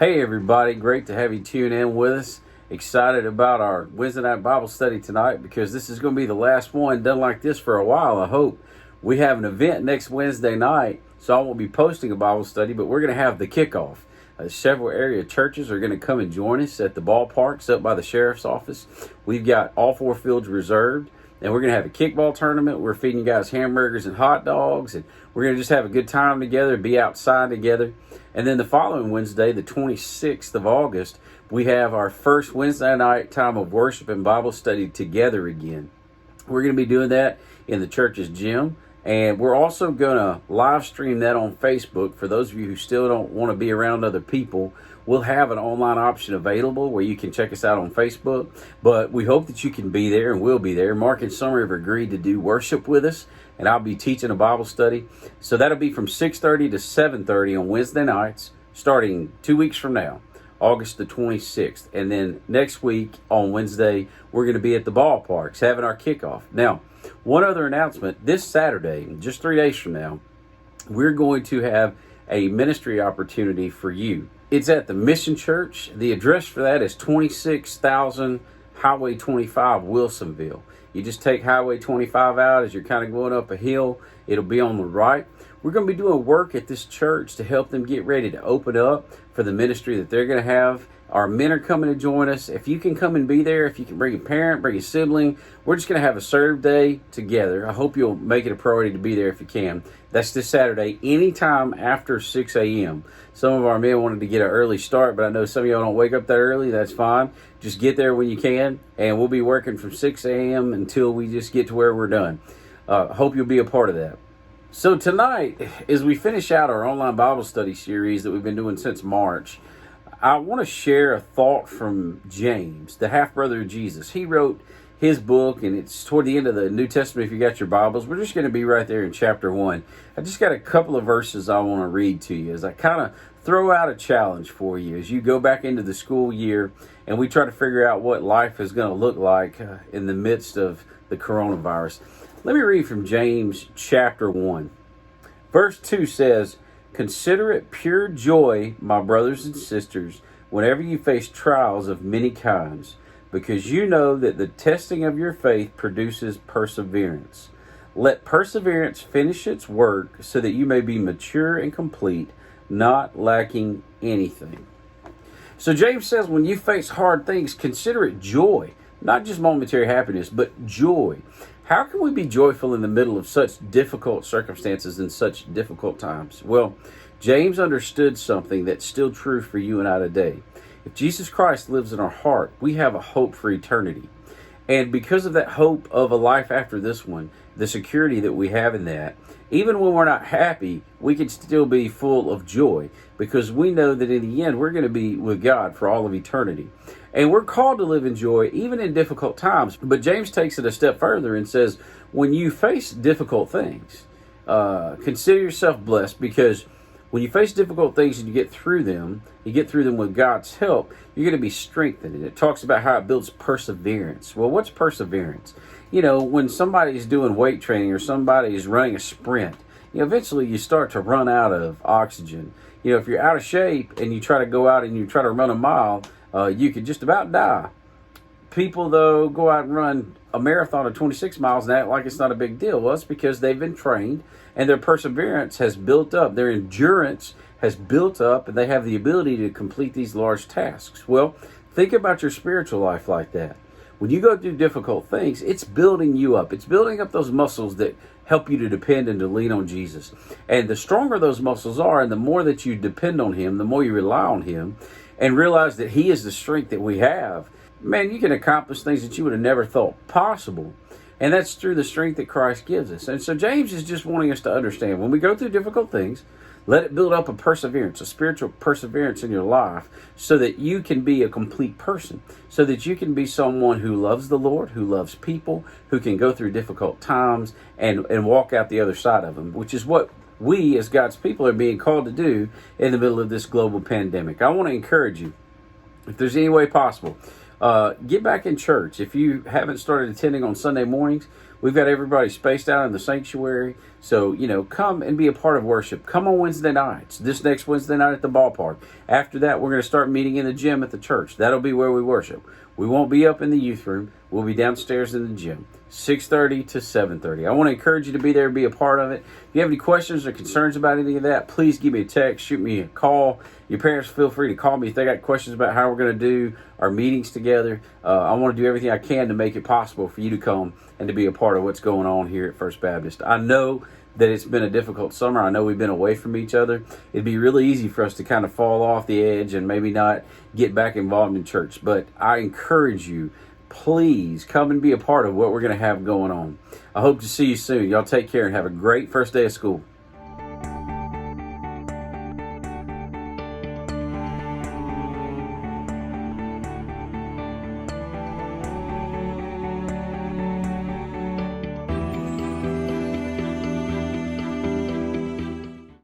Hey everybody, great to have you tune in with us. Excited about our Wednesday night Bible study tonight because this is going to be the last one done like this for a while, I hope. We have an event next Wednesday night, so I won't be posting a Bible study, but we're going to have the kickoff. Several area churches are going to come and join us at the ballparks up by the sheriff's office. We've got all 4 fields reserved. And we're going to have a kickball tournament. We're feeding you guys hamburgers and hot dogs. And we're going to just have a good time together, be outside together. And then the following Wednesday, the 26th of August, we have our first Wednesday night time of worship and Bible study together again. We're going to be doing that in the church's gym. And we're also going to live stream that on Facebook. For those of you who still don't want to be around other people, we'll have an online option available where you can check us out on Facebook. But we hope that you can be there, and we'll be there. Mark and Summer have agreed to do worship with us, and I'll be teaching a Bible study. So that'll be from 6:30 to 7:30 on Wednesday nights, starting 2 weeks from now, August the 26th. And then next week on Wednesday, we're going to be at the ballparks having our kickoff. Now, one other announcement. This Saturday, just 3 days from now, we're going to have a ministry opportunity for you. It's at the Mission Church. The address for that is 26,000 Highway 25, Wilsonville. You just take Highway 25 out as you're kind of going up a hill. It'll be on the right. We're going to be doing work at this church to help them get ready to open up for the ministry that they're going to have. Our men are coming to join us. If you can come and be there, if you can bring a parent, bring a sibling, we're just going to have a serve day together. I hope you'll make it a priority to be there if you can. That's this Saturday, anytime after 6 a.m. Some of our men wanted to get an early start, but I know some of y'all don't wake up that early. That's fine. Just get there when you can, and we'll be working from 6 a.m. until we just get to where we're done. Hope you'll be a part of that. So tonight, as we finish out our online Bible study series that we've been doing since March, I want to share a thought from James, the half-brother of Jesus. He wrote his book, and it's toward the end of the New Testament if you got your Bibles. We're just going to be right there in chapter 1. I just got a couple of verses I want to read to you as I kind of throw out a challenge for you as you go back into the school year and we try to figure out what life is going to look like in the midst of the coronavirus. Let me read from James chapter 1. Verse 2 says, "Consider it pure joy, my brothers and sisters, whenever you face trials of many kinds, because you know that the testing of your faith produces perseverance. Let perseverance finish its work so that you may be mature and complete, not lacking anything." So James says when you face hard things, consider it joy, not just momentary happiness, but joy. How can we be joyful in the middle of such difficult circumstances and such difficult times? Well, James understood something that's still true for you and I today. If Jesus Christ lives in our heart, we have a hope for eternity. And because of that hope of a life after this one, the security that we have in that, even when we're not happy, we can still be full of joy because we know that in the end, we're going to be with God for all of eternity. And we're called to live in joy even in difficult times. But James takes it a step further and says, when you face difficult things, consider yourself blessed because when you face difficult things and you get through them with God's help, you're going to be strengthened. And it talks about how it builds perseverance. Well, what's perseverance? You know, when somebody's doing weight training or somebody is running a sprint, eventually you start to run out of oxygen. If you're out of shape and you try to go out and you try to run a mile, you could just about die. People, though, go out and run a marathon of 26 miles and act like it's not a big deal. Well, it's because they've been trained and their perseverance has built up. Their endurance has built up and they have the ability to complete these large tasks. Well, think about your spiritual life like that. When you go through difficult things, it's building you up. It's building up those muscles that help you to depend and to lean on Jesus. And the stronger those muscles are and the more that you depend on Him, the more you rely on Him and realize that He is the strength that we have, man, you can accomplish things that you would have never thought possible. And that's through the strength that Christ gives us. And so James is just wanting us to understand when we go through difficult things, let it build up a perseverance, a spiritual perseverance in your life so that you can be a complete person, so that you can be someone who loves the Lord, who loves people, who can go through difficult times and walk out the other side of them, which is what we as God's people are being called to do in the middle of this global pandemic. I want to encourage you, if there's any way possible, Get back in church. If you haven't started attending on Sunday mornings, we've got everybody spaced out in the sanctuary. So, come and be a part of worship. Come on Wednesday nights. This next Wednesday night at the ballpark. After that, we're going to start meeting in the gym at the church. That'll be where we worship. We won't be up in the youth room. We'll be downstairs in the gym, 6:30 to 7:30. I want to encourage you to be there and be a part of it. If you have any questions or concerns about any of that, please give me a text, shoot me a call. Your parents feel free to call me if they got questions about how we're going to do our meetings together. I want to do everything I can to make it possible for you to come and to be a part of what's going on here at First Baptist. I know that it's been a difficult summer. I know we've been away from each other. It'd be really easy for us to kind of fall off the edge and maybe not get back involved in church. But I encourage you, please come and be a part of what we're going to have going on. I hope to see you soon. Y'all take care and have a great first day of school.